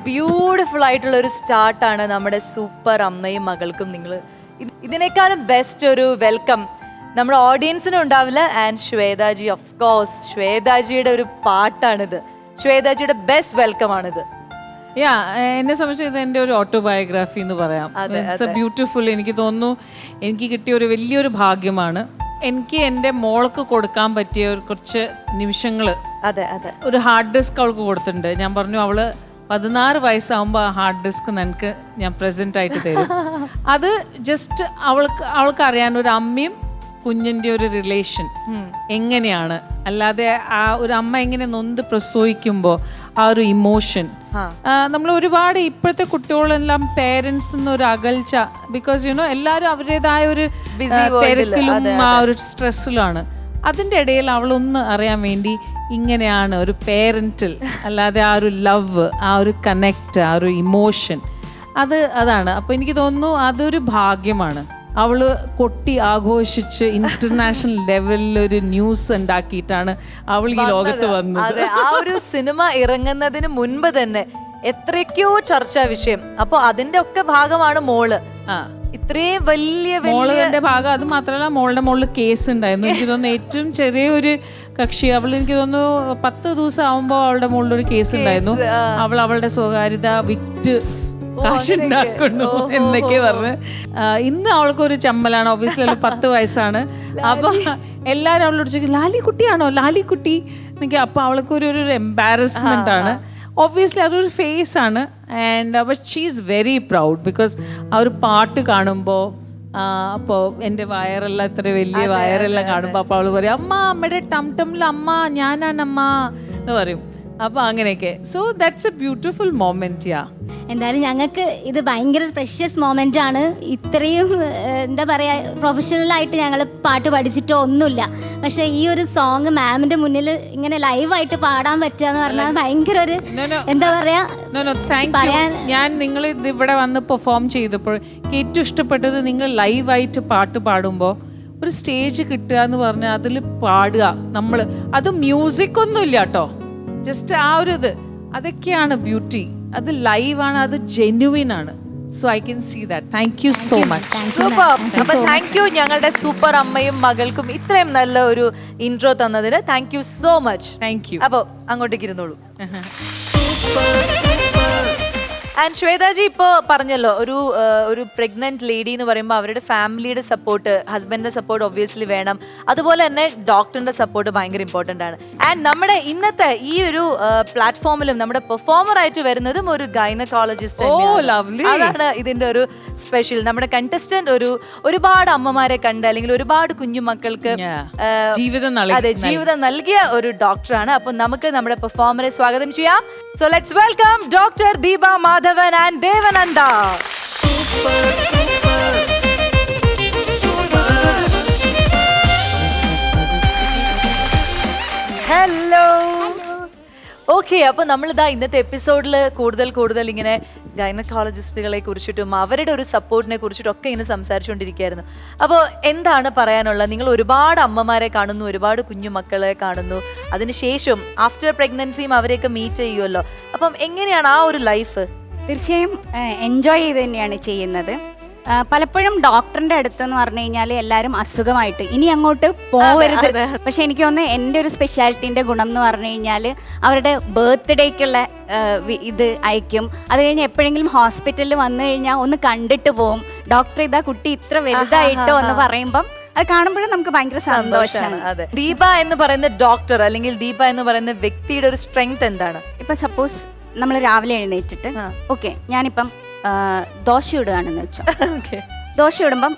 Beautiful ആയിട്ടുള്ള ഒരു സ്റ്റാർട്ടാണ് നമ്മുടെ സൂപ്പർ അമ്മയും മകൾക്കും. നിങ്ങൾ ഇതിനേക്കാളും ബെസ്റ്റ് ഒരു വെൽക്കം നമ്മുടെ ഓഡിയൻസിനും ഉണ്ടാവില്ല. ആൻഡ് ശ്വേതാജി, ഓഫ് കോഴ്സ് ശ്വേതാജിയുടെ ഒരു പാട്ടാണിത്, ശ്വേതാജിയുടെ ബെസ്റ്റ് വെൽക്കം ആണിത്. എന്നെ സംബന്ധിച്ച് ഇത് എൻ്റെ ഒരു ഓട്ടോബയോഗ്രാഫി എന്ന് പറയാം. It's A beautiful. എനിക്ക് തോന്നുന്നു എനിക്ക് കിട്ടിയ ഒരു വലിയൊരു ഭാഗ്യമാണ്. എനിക്ക് എൻ്റെ മോൾക്ക് കൊടുക്കാൻ പറ്റിയ ഒരു കുറച്ച് നിമിഷങ്ങൾ. അതെ അതെ, ഒരു ഹാർഡ് ഡിസ്ക് അവൾക്ക് കൊടുത്തിട്ടുണ്ട്. ഞാൻ പറഞ്ഞു അവള് 16 വയസ്സാകുമ്പോൾ ആ ഹാർഡ് ഡിസ്ക് നിനക്ക് ഞാൻ പ്രസന്റ് ആയിട്ട് തരും. അത് ജസ്റ്റ് അവൾക്ക് അറിയാൻ ഒരു അമ്മയും കുഞ്ഞിൻ്റെ ഒരു റിലേഷൻ എങ്ങനെയാണ്, അല്ലാതെ ആ ഒരു അമ്മ എങ്ങനെ നൊന്ത് പ്രസവിക്കുമ്പോൾ ആ ഒരു ഇമോഷൻ നമ്മൾ ഒരുപാട് ഇപ്പോഴത്തെ കുട്ടികളെല്ലാം പേരൻസ് ഒരു അകൽച്ച, ബിക്കോസ് എല്ലാവരും അവരുടേതായ ഒരു തിരക്കിലും ആ ഒരു സ്ട്രെസ്സിലാണ്. അതിൻ്റെ ഇടയിൽ അവളൊന്ന് അറിയാൻ വേണ്ടി ഇങ്ങനെയാണ് ഒരു പേരന്റൽ, അല്ലാതെ ആ ഒരു ലവ്, ആ ഒരു കണക്ട്, ആ ഒരു ഇമോഷൻ, അതാണ്. അപ്പോൾ എനിക്ക് തോന്നുന്നു അതൊരു ഭാഗ്യമാണ്. അവള് കൊട്ടി ആഘോഷിച്ച് ഇന്റർനാഷണൽ ലെവലിൽ ഒരു ന്യൂസ് ഉണ്ടാക്കിയിട്ടാണ് അവൾ ഈ ലോകത്ത് വന്നത്. ആ ഒരു സിനിമ ഇറങ്ങുന്നതിന് മുൻപ് തന്നെ എത്രയൊക്കെയോ ചർച്ചാ വിഷയം. അപ്പൊ അതിന്റെ ഒക്കെ ഭാഗമാണ് മോള്. ഇത്രയും വലിയ ഭാഗം. അത് മാത്രമല്ല മോളുടെ മുകളിൽ കേസ് ഉണ്ടായിരുന്നു. എനിക്ക് തോന്നുന്നു ഏറ്റവും ചെറിയൊരു കക്ഷി എനിക്ക് തോന്നുന്നു 10 ദിവസം ആവുമ്പോ അവളുടെ മുകളിൽ ഒരു കേസ് ഉണ്ടായിരുന്നു. അവളുടെ സ്വകാര്യത വിറ്റ് കാശുണ്ടാക്കുന്നു എന്നൊക്കെ പറഞ്ഞ്. ഇന്ന് അവൾക്കൊരു ചമ്മലാണ്. ഒബ്വിയസ്ലി 10 വയസ്സാണ്. അപ്പൊ എല്ലാരും അവളോട് ചോദിക്കും ലാലിക്കുട്ടിയാണോ ലാലിക്കുട്ടി എന്നൊക്കെ. അപ്പൊ അവൾക്കൊരു എംബാരസ്മെന്റ് ആണ്. ഒബ്വിയസ്ലി അതൊരു ഫേസ് ആണ്. But she is very proud because ആ ഒരു പാട്ട് കാണുമ്പോൾ അപ്പോൾ എൻ്റെ വയറെല്ലാം ഇത്ര വലിയ വയറെല്ലാം കാണുമ്പോൾ അപ്പോൾ അവൾ പറയും അമ്മ അമ്മയുടെ ടം ടമ്മിൽ അമ്മ ഞാനാണമ്മ എന്ന് പറയും. അപ്പോൾ അങ്ങനെയൊക്കെ. So that's A beautiful moment. എന്തായാലും ഞങ്ങൾക്ക് ഇത് ഭയങ്കര പ്രഷ്യസ് മൊമെൻ്റ് ആണ്. ഇത്രയും എന്താ പറയുക, പ്രൊഫഷണലായിട്ട് ഞങ്ങൾ പാട്ട് പഠിച്ചിട്ടോ ഒന്നുമില്ല. പക്ഷേ ഈ ഒരു സോങ് മാമിൻ്റെ മുന്നിൽ ഇങ്ങനെ ലൈവായിട്ട് പാടാൻ പറ്റുക എന്ന് പറഞ്ഞാൽ ഭയങ്കര ഒരു എന്താ പറയാ. ഞാൻ നിങ്ങൾ ഇവിടെ വന്ന് പെർഫോം ചെയ്തപ്പോൾ ഏറ്റവും ഇഷ്ടപ്പെട്ടത് നിങ്ങൾ ലൈവായിട്ട് പാട്ട് പാടുമ്പോൾ ഒരു സ്റ്റേജ് കിട്ടുക എന്ന് പറഞ്ഞാൽ അതിൽ പാടുക. നമ്മൾ അത് മ്യൂസിക് ഒന്നുമില്ല കേട്ടോ, ജസ്റ്റ് ആ ഒരു ഇത്, അതൊക്കെയാണ് ബ്യൂട്ടി. അത് ലൈവാണ്, അത് ജെന്യുവിൻ ആണ്. So I can see that. Thank you so much. Super. അപ്പൊ താങ്ക് യു ഞങ്ങളുടെ സൂപ്പർ അമ്മയും മകൾക്കും ഇത്രയും നല്ല ഒരു ഇൻട്രോ തന്നതിന്. Thank you so much. Thank you. അപ്പൊ അങ്ങോട്ടേക്ക് ഇരുന്നോളൂ. ആൻഡ് ശ്വേതാജി ഇപ്പോൾ പറഞ്ഞല്ലോ ഒരു പ്രഗ്നന്റ് ലേഡി എന്ന് പറയുമ്പോൾ അവരുടെ ഫാമിലിയുടെ സപ്പോർട്ട്, ഹസ്ബൻഡിന്റെ സപ്പോർട്ട് ഒബ്വിയസ്ലി വേണം. അതുപോലെ തന്നെ ഡോക്ടറിന്റെ സപ്പോർട്ട് ഭയങ്കര ഇമ്പോർട്ടൻ്റ് ആണ്. ആൻഡ് നമ്മുടെ ഇന്നത്തെ ഈ ഒരു പ്ലാറ്റ്ഫോമിലും നമ്മുടെ പെർഫോമർ ആയിട്ട് വരുന്നതും ഒരു ഗൈനക്കോളജിസ്റ്റ്. അതാണ് ഇതിന്റെ ഒരു സ്പെഷ്യൽ. നമ്മുടെ കണ്ടസ്റ്റന്റ് ഒരുപാട് അമ്മമാരെ കണ്ട് അല്ലെങ്കിൽ ഒരുപാട് കുഞ്ഞുമക്കൾക്ക് ജീവിതം നൽകിയ ഒരു ഡോക്ടറാണ്. അപ്പൊ നമുക്ക് നമ്മുടെ പെർഫോമറെ സ്വാഗതം ചെയ്യാം. So let's welcome doctor Deepa Madhavan and Devananda. Hello. Okay, അപ്പൊ നമ്മളിതാ ഇന്നത്തെ എപ്പിസോഡിൽ കൂടുതൽ ഇങ്ങനെ ഗൈനക്കോളജിസ്റ്റുകളെ കുറിച്ചിട്ടും അവരുടെ ഒരു സപ്പോർട്ടിനെ കുറിച്ചിട്ടും ഒക്കെ ഇങ്ങനെ സംസാരിച്ചുകൊണ്ടിരിക്കുകയായിരുന്നു. അപ്പോൾ എന്താണ് പറയാനുള്ളത്? നിങ്ങൾ ഒരുപാട് അമ്മമാരെ കാണുന്നു, ഒരുപാട് കുഞ്ഞുമക്കളെ കാണുന്നു, അതിനുശേഷം ആഫ്റ്റർ പ്രഗ്നൻസിയും അവരെയൊക്കെ മീറ്റ് ചെയ്യുമല്ലോ. അപ്പം എങ്ങനെയാണ് ആ ഒരു ലൈഫ്? തീർച്ചയായും എൻജോയ് ചെയ്ത് തന്നെയാണ് ചെയ്യുന്നത്. പലപ്പോഴും ഡോക്ടറിൻ്റെ അടുത്തെന്ന് പറഞ്ഞു കഴിഞ്ഞാൽ എല്ലാവരും അസുഖമായിട്ട് ഇനി അങ്ങോട്ട് പോവരുത്. പക്ഷെ എനിക്ക് തോന്നുന്നു എൻ്റെ ഒരു സ്പെഷ്യാലിറ്റീൻ്റെ ഗുണം എന്ന് പറഞ്ഞു കഴിഞ്ഞാൽ അവരുടെ ബർത്ത്ഡേക്കുള്ള ഇത് അയക്കും. അത് കഴിഞ്ഞ് എപ്പോഴെങ്കിലും ഹോസ്പിറ്റലിൽ വന്നു കഴിഞ്ഞാൽ ഒന്ന് കണ്ടിട്ട് പോവും. ഡോക്ടർ ഇതാ കുട്ടി ഇത്ര വലുതായിട്ടോ എന്ന് പറയുമ്പം അത് കാണുമ്പോഴും നമുക്ക് ഭയങ്കര സന്തോഷമാണ്. ദീപ എന്ന് പറയുന്ന ഡോക്ടർ അല്ലെങ്കിൽ ദീപ എന്ന് പറയുന്ന വ്യക്തിയുടെ ഒരു സ്ട്രെങ്ത് എന്താണ്? ഇപ്പം സപ്പോസ് നമ്മൾ രാവിലെ എഴുന്നേറ്റിട്ട് ഓക്കെ ഞാനിപ്പം ദോശ ഇടുകയാണെന്ന് വെച്ചോ. ദോശ ഇടുമ്പം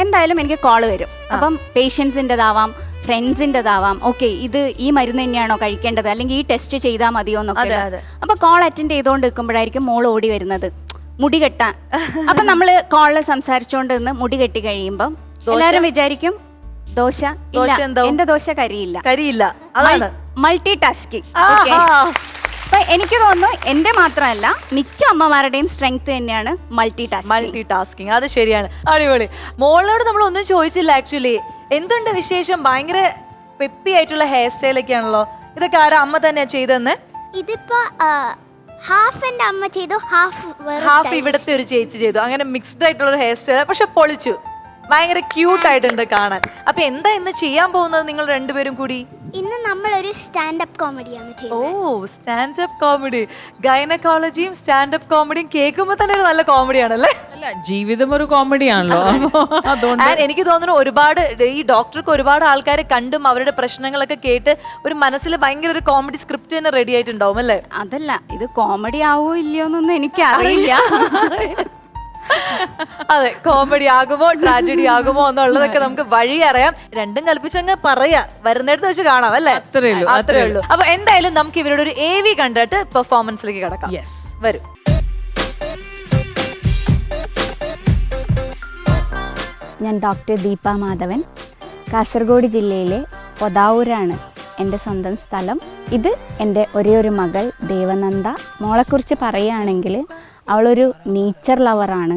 എന്തായാലും എനിക്ക് കോള് വരും. അപ്പം പേഷ്യൻസിൻ്റെതാവാം, ഫ്രണ്ട്സിൻ്റെതാവാം. ഓക്കെ ഇത് ഈ മരുന്ന് തന്നെയാണോ കഴിക്കേണ്ടത്, അല്ലെങ്കിൽ ഈ ടെസ്റ്റ് ചെയ്താൽ മതിയോ എന്നൊക്കെ. അപ്പം കോൾ അറ്റൻഡ് ചെയ്തുകൊണ്ട് നിൽക്കുമ്പോഴായിരിക്കും മോൾ ഓടി വരുന്നത് മുടി കെട്ടാൻ. അപ്പം നമ്മൾ കോളിൽ സംസാരിച്ചുകൊണ്ട് നിന്ന് മുടി കെട്ടി കഴിയുമ്പം എല്ലാവരും വിചാരിക്കും ദോശ ഇല്ല, എന്റെ ദോശ കരിയില്ല. Multi tasking. അപ്പൊ എനിക്ക് തോന്നുന്നു എന്റെ മാത്രമല്ല മിക്ക അമ്മമാരുടെയും സ്ട്രെങ്ത് തന്നെയാണ് മൾട്ടി ടാസ്കിങ്. അത് ശരിയാണ്. അടിപൊളി. മോളോട് നമ്മൾ ഒന്നും ചോദിച്ചില്ല ആക്ച്വലി. എന്തുണ്ട് വിശേഷം? ഭയങ്കര പെപ്പി ആയിട്ടുള്ള ഹെയർ സ്റ്റൈലൊക്കെ ആണല്ലോ. ഇതൊക്കെ ആരാ അമ്മ തന്നെയാ ചെയ്തെന്ന്? ഇതിപ്പോ ഹാഫ് എൻ്റെ അമ്മ ചെയ്തു, ഹാഫ് ഇവിടുത്തെ ഒരു ചേച്ചി ചെയ്തു. അങ്ങനെ മിക്സ്ഡ് ആയിട്ടുള്ള ഒരു ഹെയർ സ്റ്റൈൽ, പക്ഷെ പൊളിച്ചു. ഭയങ്കര ക്യൂട്ട് ആയിട്ടുണ്ട് കാണാൻ. അപ്പൊ എന്താ ഇന്ന് ചെയ്യാൻ പോകുന്നത് നിങ്ങൾ രണ്ടുപേരും കൂടി? ഇന്ന് നമ്മളൊരു സ്റ്റാൻഡപ്പ് കോമഡിയാണ് ഓ, ചെയ്യുന്നത്. Standup comedy. ഗൈനക്കോളജിയും സ്റ്റാൻഡപ്പ് കോമഡിയും കേൾക്കുമ്പോൾ തന്നെ ഒരു നല്ല കോമഡിയാണല്ലേ? അല്ല, ജീവിതം ഒരു കോമഡിയാണല്ലോ. അതുകൊണ്ട് And എനിക്ക് തോന്നുന്നു ഒരുപാട് ഈ ഡോക്ടർക്ക് ഒരുപാട് ആൾക്കാരെ കണ്ടും അവരുടെ പ്രശ്നങ്ങളൊക്കെ കേട്ട് ഒരു മനസ്സിൽ ഭയങ്കര ഒരു കോമഡി സ്ക്രിപ്റ്റ് തന്നെ റെഡി ആയിട്ടുണ്ടാവും അല്ലേ? അതല്ല, ഇത് കോമഡി ആവോ ഇല്ലയോ എന്നൊന്നും എനിക്ക് അറിയില്ല. അതെ, കോമഡി ആകുമോ ട്രാജഡി ആകുമോ എന്നുള്ളതൊക്കെ നമുക്ക് വഴി അറിയാം. രണ്ടും കൽപ്പിച്ചങ്ങ് പറയാ, വരുന്നിടത്ത് വെച്ച് കാണാം അല്ലേ? അത്രേ ഉള്ളൂ. അപ്പൊ എന്തായാലും നമുക്ക് ഇവരുടെ ഒരു AV കണ്ടിട്ട് പെർഫോമൻസിലേക്ക് കിടക്കാം. യെസ്, വരും. ഞാൻ ഡോക്ടർ ദീപ മാധവൻ, കാസർഗോഡ് ജില്ലയിലെ പൊതാവൂരാണ് എൻ്റെ സ്വന്തം സ്ഥലം. ഇത് എൻ്റെ ഒരേ ഒരു മകൾ ദേവനന്ദ. മോളെക്കുറിച്ച് പറയുകയാണെങ്കിൽ അവളൊരു നേച്ചർ ലവറാണ്,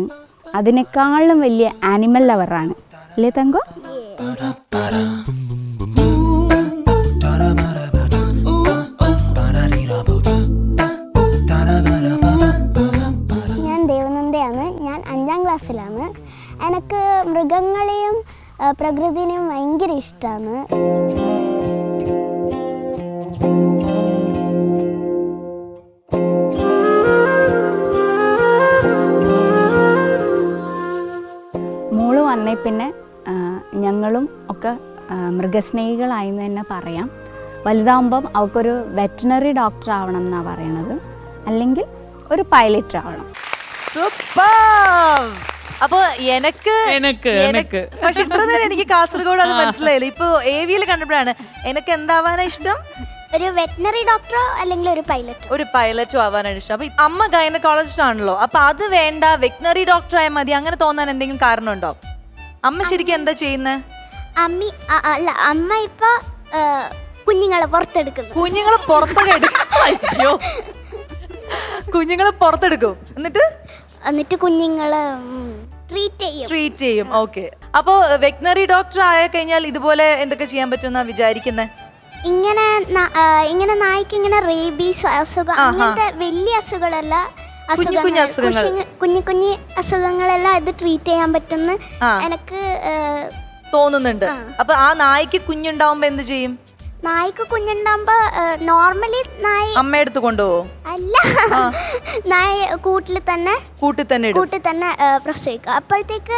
അതിനേക്കാളും വലിയ ആനിമൽ ലവറാണ് അല്ലേ തങ്കോ? ഞാൻ ദേവനന്ദയാണ്. ഞാൻ 5ാം ക്ലാസ്സിലാണ്. എനിക്ക് മൃഗങ്ങളെയും പ്രകൃതിനെയും ഭയങ്കര ഇഷ്ടമാണ്. മോള് വന്നേ പിന്നെ ഞങ്ങളും ഒക്കെ മൃഗസ്നേഹികളായെന്ന് തന്നെ പറയാം. വലുതാകുമ്പം അവൾക്കൊരു വെറ്റിനറി ഡോക്ടർ ആവണം എന്നാണ് പറയണത്, അല്ലെങ്കിൽ ഒരു പൈലറ്റ് ആവണം. സൂപ്പർ. അപ്പൊ എനക്ക്. പക്ഷെ ഇത്ര നേരം എനിക്ക് കാസർഗോഡ് അത് മനസ്സിലായില്ല. ഇപ്പൊ AVയിൽ കണ്ടപ്പോഴാണ് എനിക്ക് എന്താവാനാ ഇഷ്ടം. ഒരു വെറ്റിനറി ഡോക്ടറോ അല്ലെങ്കിൽ ഒരു പൈലറ്റോ? ഒരു പൈലറ്റും ആവാനാണ് ഇഷ്ടം. അപ്പൊ അമ്മ ഗൈനക്കോളജിസ്റ്റ് ആണല്ലോ, അപ്പൊ അത് വേണ്ട വെറ്റിനറി ഡോക്ടർ ആയാൽ മതി അങ്ങനെ തോന്നാൻ എന്തെങ്കിലും കാരണമുണ്ടോ? അമ്മ ശരിക്കും എന്താ ചെയ്യുന്നത്? അമ്മ ഇപ്പൊ കുഞ്ഞുങ്ങളെ പുറത്തെടുക്കുന്നു. കുഞ്ഞുങ്ങളെ പുറത്തൊക്കെ എടുക്കും. അയ്യോ, കുഞ്ഞുങ്ങളെ പുറത്തെടുക്കും, എന്നിട്ട് കുഞ്ഞുങ്ങളെ ട്രീറ്റ് ചെയ്യും. ഓക്കെ. അപ്പൊ വെറ്റിനറി ഡോക്ടർ ആയ കഴിഞ്ഞാൽ ഇതുപോലെ എന്തൊക്കെ ചെയ്യാൻ പറ്റുമെന്നാ വിചാരിക്കുന്നത്? ഇങ്ങനെ നായ്ക്ക് ഇങ്ങനെ റേബീസ് അസുഖം, അങ്ങനത്തെ വലിയ അസുഖങ്ങളല്ല, കുഞ്ഞു കുഞ്ഞു അസുഖങ്ങളെല്ലാം ഇത് ട്രീറ്റ് ചെയ്യാൻ പറ്റുമെന്ന് എനിക്ക് തോന്നുന്നുണ്ട്. അപ്പൊ ആ നായ്ക്ക് കുഞ്ഞുണ്ടാവുമ്പോ എന്ത് ചെയ്യും? നായ്ക്ക് കുഞ്ഞുണ്ടാകുമ്പോ നോർമലി നായ അമ്മയെടുത്ത് കൊണ്ടുപോകും? അല്ല, നായ കൂട്ടിൽ തന്നെ പ്രസവിക്കുക. അപ്പോഴത്തേക്ക്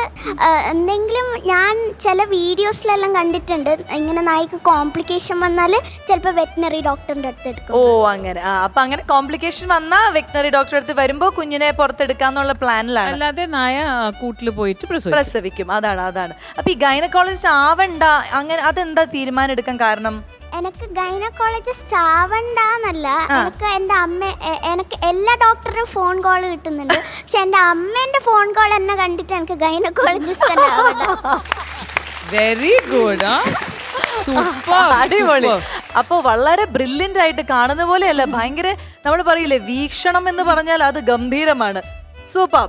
എന്തെങ്കിലും ഞാൻ ചില വീഡിയോസിലെല്ലാം കണ്ടിട്ടുണ്ട്, ഇങ്ങനെ നായ്ക്ക് കോംപ്ലിക്കേഷൻ വന്നാൽ ചിലപ്പോൾ വെറ്റിനറി ഡോക്ടറിന്റെ അടുത്ത് എടുക്കും. ഓ, അങ്ങനെ. അപ്പൊ അങ്ങനെ കോംപ്ലിക്കേഷൻ വന്നാൽ വെറ്റിനറി ഡോക്ടറെ അടുത്ത് വരുമ്പോ കുഞ്ഞിനെ പുറത്തെടുക്കാന്നുള്ള പ്ലാനിലാണ്. അല്ലാതെ നായ കൂട്ടിൽ പോയിട്ട് പ്രസവിക്കും. അതാണ്. അപ്പൊ ഈ ഗൈനക്കോളജിസ്റ്റ് ആവണ്ട, അങ്ങനെ അതെന്താ തീരുമാനം എടുക്കാൻ കാരണം? എനിക്ക് ഗൈനക്കോളജിസ്റ്റ് ആവണ്ടെന്നല്ല, എനിക്ക് എല്ലാ ഡോക്ടറിനും ഫോൺ കോൾ കിട്ടുന്നുണ്ട്. പക്ഷെ എൻ്റെ അമ്മേന്റെ ഫോൺ കോൾ എന്നെ കണ്ടിട്ട് എനിക്ക് ഗൈനക്കോളജിസ്റ്റ് തന്നെ ആവണ്ട. Very good. അടിപൊളി. അപ്പൊ വളരെ ബ്രില്യന്റ് ആയിട്ട് കാണുന്ന പോലെയല്ല, ഭയങ്കര നമ്മൾ പറയില്ലേ വീക്ഷണം എന്ന് പറഞ്ഞാൽ അത് ഗംഭീരമാണ്. സൂപ്പർ.